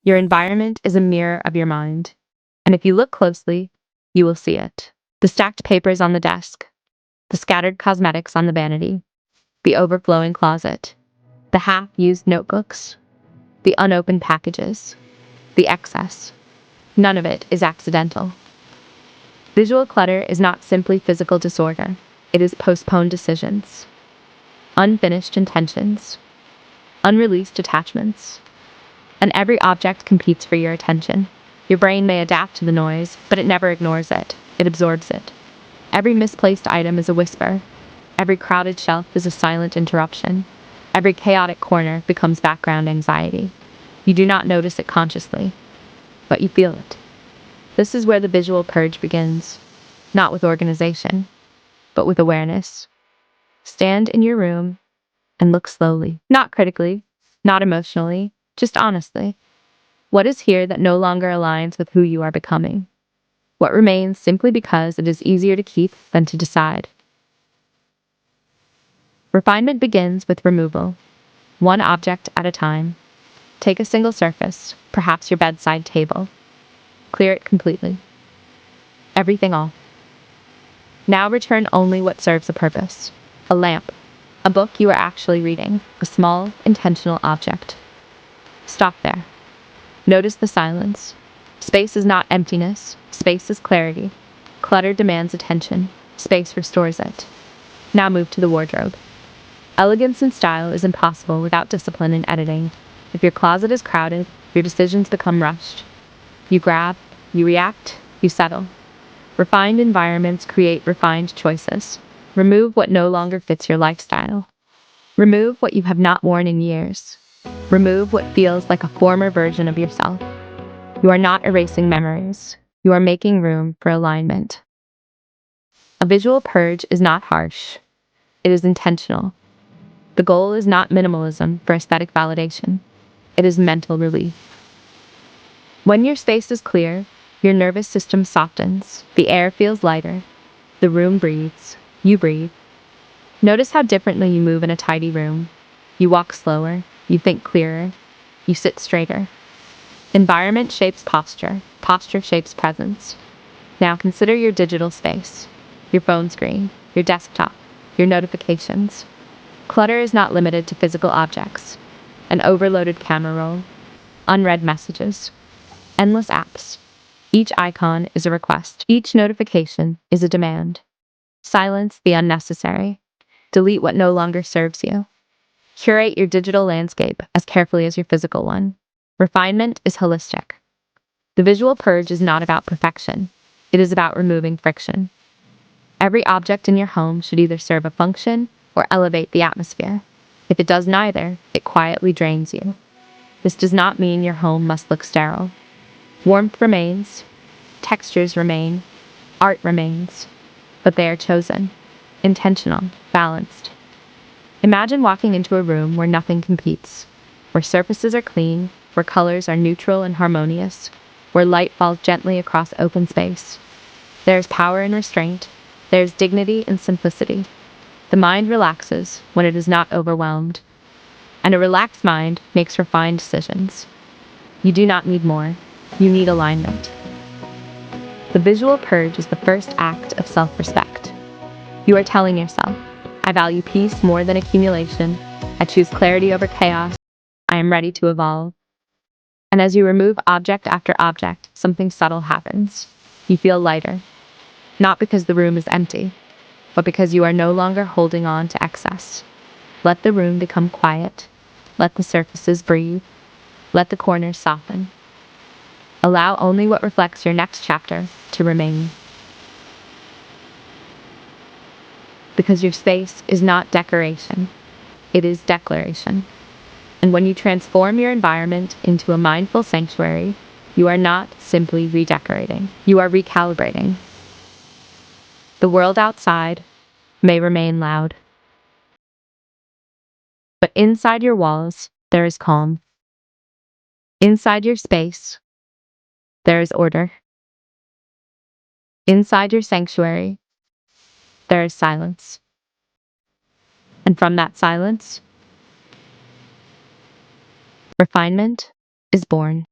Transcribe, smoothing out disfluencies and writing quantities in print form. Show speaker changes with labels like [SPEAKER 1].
[SPEAKER 1] Your environment is a mirror of your mind. And if you look closely, you will see it. The stacked papers on the desk, the scattered cosmetics on the vanity, the overflowing closet, the half-used notebooks, the unopened packages, the excess. None of it is accidental. Visual clutter is not simply physical disorder. It is postponed decisions, unfinished intentions, unreleased attachments. And every object competes for your attention. Your brain may adapt to the noise, but it never ignores it. It absorbs it. Every misplaced item is a whisper. Every crowded shelf is a silent interruption. Every chaotic corner becomes background anxiety. You do not notice it consciously, but you feel it. This is where the visual purge begins, not with organization, but with awareness. Stand in your room and look slowly, not critically, not emotionally, just honestly. What is here that no longer aligns with who you are becoming? What remains simply because it is easier to keep than to decide? Refinement begins with removal, one object at a time. Take a single surface, perhaps your bedside table. Clear it completely. Everything off. Now return only what serves a purpose. A lamp, a book you are actually reading, a small, intentional object. Stop there. Notice the silence. Space is not emptiness. Space is clarity. Clutter demands attention. Space restores it. Now move to the wardrobe. Elegance and style is impossible without discipline and editing. If your closet is crowded, your decisions become rushed. You grab, you react, you settle. Refined environments create refined choices. Remove what no longer fits your lifestyle. Remove what you have not worn in years. Remove what feels like a former version of yourself. You are not erasing memories. You are making room for alignment. A visual purge is not harsh. It is intentional. The goal is not minimalism for aesthetic validation. It is mental relief. When your space is clear, your nervous system softens. The air feels lighter. The room breathes. You breathe. Notice how differently you move in a tidy room. You walk slower. You think clearer. You sit straighter. Environment shapes posture. Posture shapes presence. Now consider your digital space. Your phone screen. Your desktop. Your notifications. Clutter is not limited to physical objects. An overloaded camera roll. Unread messages. Endless apps. Each icon is a request. Each notification is a demand. Silence the unnecessary. Delete what no longer serves you. Curate your digital landscape as carefully as your physical one. Refinement is holistic. The visual purge is not about perfection. It is about removing friction. Every object in your home should either serve a function or elevate the atmosphere. If it does neither, it quietly drains you. This does not mean your home must look sterile. Warmth remains, textures remain, art remains, but they are chosen, intentional, balanced. Imagine walking into a room where nothing competes, where surfaces are clean, where colors are neutral and harmonious, where light falls gently across open space. There is power in restraint. There is dignity in simplicity. The mind relaxes when it is not overwhelmed, and a relaxed mind makes refined decisions. You do not need more. You need alignment. The visual purge is the first act of self-respect. You are telling yourself, I value peace more than accumulation. I choose clarity over chaos. I am ready to evolve. And as you remove object after object, something subtle happens. You feel lighter. Not because the room is empty, but because you are no longer holding on to excess. Let the room become quiet. Let the surfaces breathe. Let the corners soften. Allow only what reflects your next chapter to remain. Because your space is not decoration, it is declaration. And when you transform your environment into a mindful sanctuary, you are not simply redecorating, you are recalibrating. The world outside may remain loud, but inside your walls, there is calm. Inside your space, there is order. Inside your sanctuary, there is silence. And from that silence, refinement is born.